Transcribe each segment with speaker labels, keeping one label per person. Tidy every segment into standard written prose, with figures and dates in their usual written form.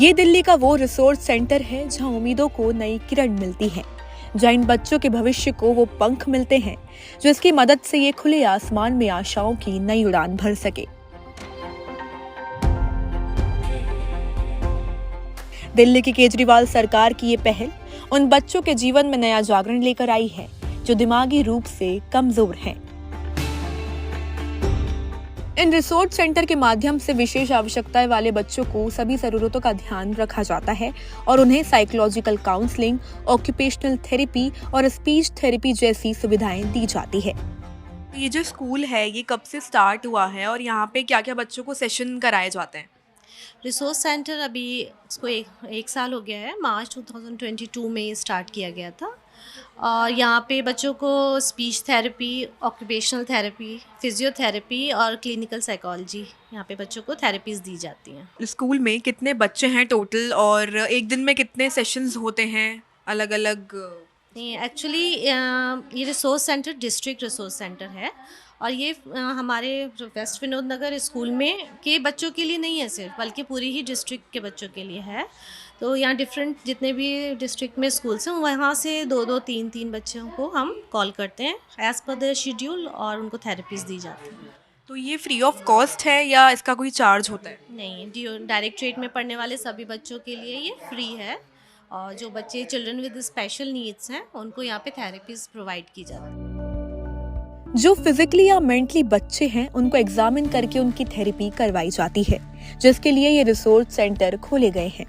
Speaker 1: ये दिल्ली का वो रिसोर्स सेंटर है जहां उम्मीदों को नई किरण मिलती है, जहां इन बच्चों के भविष्य को वो पंख मिलते हैं जो इसकी मदद से ये खुले आसमान में आशाओं की नई उड़ान भर सके। दिल्ली की केजरीवाल सरकार की ये पहल उन बच्चों के जीवन में नया जागरण लेकर आई है जो दिमागी रूप से कमजोर हैं। इन रिसोर्स सेंटर के माध्यम से विशेष आवश्यकताएं वाले बच्चों को सभी जरूरतों का ध्यान रखा जाता है और उन्हें साइकोलॉजिकल काउंसलिंग, ऑक्यूपेशनल थेरेपी और स्पीच थेरेपी जैसी सुविधाएं दी जाती है।
Speaker 2: ये जो स्कूल है ये कब से स्टार्ट हुआ है और यहाँ पे क्या क्या बच्चों को सेशन कराए जाते हैं?
Speaker 3: रिसोर्स सेंटर अभी इसको एक साल हो गया है। मार्च 2022 में स्टार्ट किया गया था और यहाँ पे बच्चों को speech therapy, occupational therapy, physiotherapy और क्लिनिकल साइकोलॉजी, यहाँ पे बच्चों को थेरेपीज़ दी जाती हैं।
Speaker 2: स्कूल में कितने बच्चे हैं टोटल और एक दिन में कितने सेशंस होते हैं अलग अलग?
Speaker 3: नहीं, एक्चुअली ये resource centre district resource centre है और ये हमारे जो वेस्ट विनोद नगर स्कूल में के बच्चों के लिए नहीं है सिर्फ, बल्कि पूरी ही डिस्ट्रिक्ट के बच्चों के लिए है। तो यहाँ डिफरेंट जितने भी डिस्ट्रिक्ट में स्कूल्स हैं वहाँ से दो दो तीन तीन बच्चों को हम कॉल करते हैं एज़ पर देयर शेड्यूल और उनको थेरेपीज़ दी जाती हैं।
Speaker 2: तो ये फ्री ऑफ कॉस्ट है या इसका कोई चार्ज होता है?
Speaker 3: नहीं, डायरेक्ट रेट में पढ़ने वाले सभी बच्चों के लिए ये फ्री है और जो बच्चे चिल्ड्रन विद स्पेशल नीड्स हैं उनको यहाँ पे थेरेपीज़ प्रोवाइड की जाती है।
Speaker 1: जो फिजिकली या मेंटली बच्चे हैं उनको एग्जामिन करके उनकी थेरेपी करवाई जाती है, जिसके लिए ये रिसोर्स सेंटर खोले गए हैं।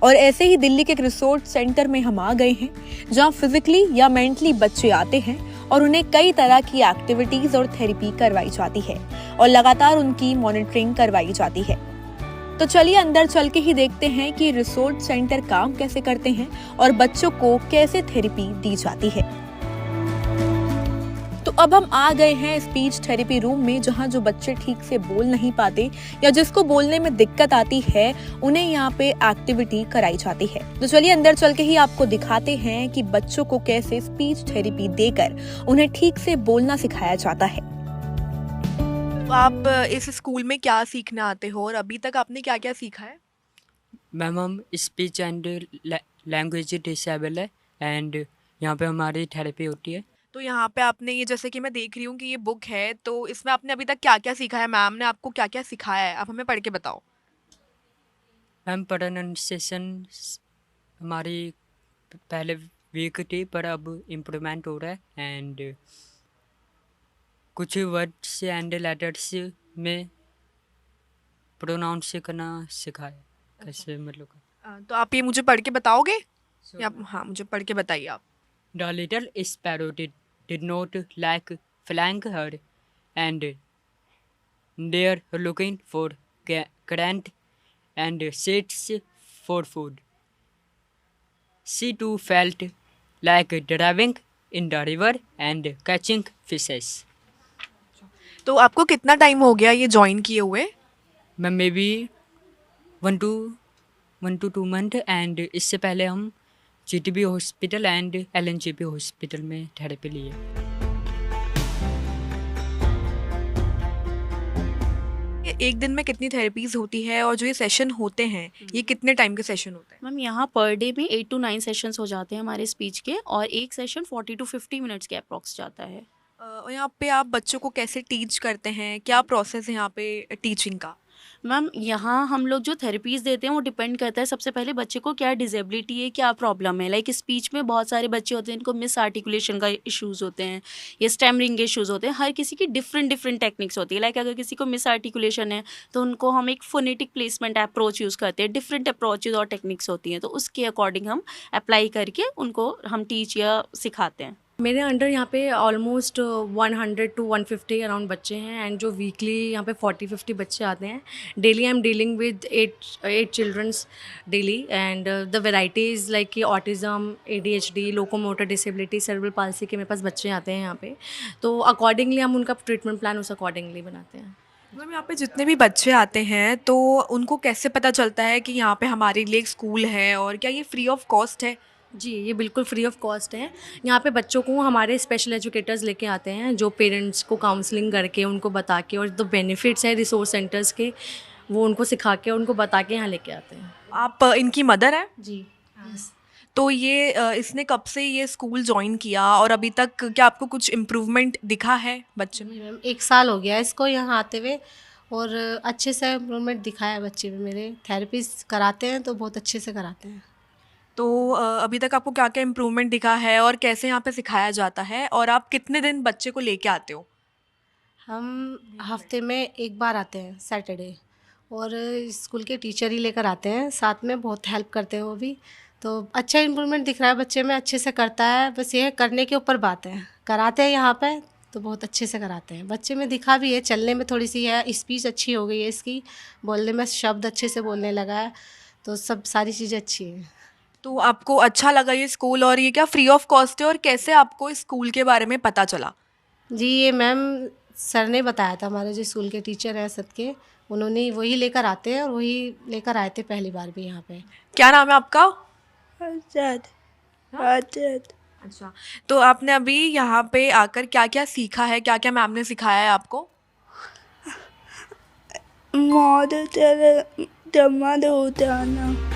Speaker 1: और ऐसे ही दिल्ली के एक रिसोर्स सेंटर में हम आ गए हैं जहां फिजिकली या मेंटली बच्चे आते हैं और उन्हें कई तरह की एक्टिविटीज और थेरेपी करवाई जाती है और लगातार उनकी मॉनिटरिंग करवाई जाती है। तो चलिए अंदर चल के ही देखते हैं कि रिसोर्स सेंटर काम कैसे करते हैं और बच्चों को कैसे थेरेपी दी जाती है। तो अब हम आ गए हैं स्पीच थेरेपी रूम में, जहां जो बच्चे ठीक से बोल नहीं पाते या जिसको बोलने में दिक्कत आती है उन्हें यहाँ पे एक्टिविटी कराई जाती है। तो चलिए अंदर चल के ही आपको दिखाते हैं कि बच्चों को कैसे स्पीच थेरेपी देकर उन्हें ठीक से बोलना सिखाया जाता है।
Speaker 2: तो आप इस स्कूल में क्या सीखने आते हो और अभी तक आपने क्या क्या सीखा है?
Speaker 4: मैम हम स्पीच एंड लैंग्वेज डिसेबल है एंड यहाँ पे हमारी थेरेपी होती है।
Speaker 2: तो यहाँ पे आपने ये, जैसे कि मैं देख रही हूँ कि ये बुक है, तो इसमें आपने अभी तक क्या क्या सीखा है? मैम ने आपको क्या क्या सिखाया है, आप हमें पढ़ के बताओ।
Speaker 4: मैम प्रोनाउंसिएशन हमारी पहले वीक थी पर अब इम्प्रूवमेंट हो रहा है एंड कुछ वर्ड्स एंड लेटर्स में प्रोनाउंस करना सिखाया कैसे मतलब।
Speaker 2: तो आप ये मुझे पढ़ के बताओगे या? हाँ, मुझे पढ़ के बताइए आप।
Speaker 4: The little sparrow did not like flying her, and they're looking for current and seeds for food. She too felt like driving in the river and catching fishes.
Speaker 2: तो आपको कितना टाइम हो गया ये ज्वाइन किए हुए?
Speaker 4: मैं may be 1 to 2 month and इससे पहले हम GTB hospital and LNGP hospital में थेरेपी लिए।
Speaker 2: एक दिन में कितनी थेरेपीज होती है और जो ये सेशन होते हैं ये कितने टाइम के सेशन होते हैं?
Speaker 5: मैम यहाँ पर डे में 8 to 9 सेशंस हो जाते हैं हमारे स्पीच के और एक सेशन 40 to 50 मिनट्स के अप्रॉक्स जाता है।
Speaker 2: और यहाँ पे आप बच्चों को कैसे टीच करते हैं, क्या प्रोसेस है यहाँ पे टीचिंग का?
Speaker 5: मैम यहाँ हम लोग जो थेरेपीज़ देते हैं वो डिपेंड करता है सबसे पहले बच्चे को क्या डिसेबिलिटी है, क्या प्रॉब्लम है। लाइक स्पीच में बहुत सारे बच्चे होते हैं इनको मिस आर्टिकुलेशन का इश्यूज़ होते हैं या स्टैमरिंग के इश्यूज़ होते हैं। हर किसी की डिफरेंट टेक्निक्स होती है। लाइक अगर किसी को मिस आर्टिकुलेशन है तो उनको हम एक फोनेटिक प्लेसमेंट अप्रोच यूज़ करते हैं। डिफरेंट अप्रोचेज और टेक्निक्स होती हैं तो उसके अकॉर्डिंग हम अप्लाई करके उनको हम टीच या सिखाते हैं।
Speaker 6: मेरे अंडर यहाँ पे ऑलमोस्ट 100 to 150 अराउंड बच्चे हैं एंड जो वीकली यहाँ पे 40-50 बच्चे आते हैं। Daily I am dealing with 8 childrens daily and the varieties like कि autism, ADHD, locomotor disability, cerebral palsy के मेरे पास बच्चे आते हैं यहाँ पे। तो अकॉर्डिंगली हम उनका ट्रीटमेंट प्लान उस अकॉर्डिंगली बनाते हैं।
Speaker 2: मैम यहाँ पे जितने भी बच्चे आते हैं तो उनको कैसे पता चलता है कि यहाँ पे हमारे लिए एक स्कूल है और क्या ये फ्री ऑफ कॉस्ट है?
Speaker 6: जी, ये बिल्कुल फ्री ऑफ कॉस्ट है। यहाँ पे बच्चों को हमारे स्पेशल एजुकेटर्स लेके आते हैं जो पेरेंट्स को काउंसलिंग करके उनको बता के और जो बेनिफिट्स है रिसोर्स सेंटर्स के वो उनको सिखा के उनको बता के यहाँ लेके आते हैं।
Speaker 2: आप इनकी मदर हैं?
Speaker 3: जी यस।
Speaker 2: तो ये इसने कब से ये स्कूल जॉइन किया और अभी तक क्या आपको कुछ इम्प्रूवमेंट दिखा है बच्चे में?
Speaker 3: जी मैम, 1 साल हो गया है इसको यहाँ आते हुए और अच्छे से इम्प्रूवमेंट दिखाया है बच्चे में। मेरे थेरेपीज़ कराते हैं तो बहुत अच्छे से कराते हैं।
Speaker 2: तो अभी तक आपको क्या-क्या इम्प्रूवमेंट दिखा है और कैसे यहाँ पे सिखाया जाता है और आप कितने दिन बच्चे को लेके आते हो?
Speaker 3: हम हफ्ते में 1 बार आते हैं सैटरडे, और स्कूल के टीचर ही लेकर आते हैं, साथ में बहुत हेल्प करते हैं वो भी। तो अच्छा इम्प्रूवमेंट दिख रहा है बच्चे में, अच्छे से करता है। बस ये है करने के ऊपर बात है। कराते हैं यहाँ पे तो बहुत अच्छे से कराते हैं। बच्चे में दिखा भी है, चलने में थोड़ी सी है, स्पीच अच्छी हो गई है इसकी, बोलने में शब्द अच्छे से बोलने लगा है, तो सब सारी चीज़ें अच्छी हैं।
Speaker 2: तो आपको अच्छा लगा ये स्कूल और ये क्या फ्री ऑफ कॉस्ट है और कैसे आपको इस स्कूल के बारे में पता चला?
Speaker 3: जी ये मैम सर ने बताया था, हमारे जो स्कूल के टीचर हैं सद के, उन्होंने वही लेकर आते हैं और वही लेकर आए थे पहली बार भी यहाँ पे।
Speaker 2: क्या नाम है आपका?
Speaker 7: आजाद आजाद।
Speaker 2: अच्छा, तो आपने अभी यहाँ पे आकर क्या-क्या सीखा है? क्या-क्या मैम ने सिखाया है आपको?
Speaker 7: मोद तेरे जमा दे उतारना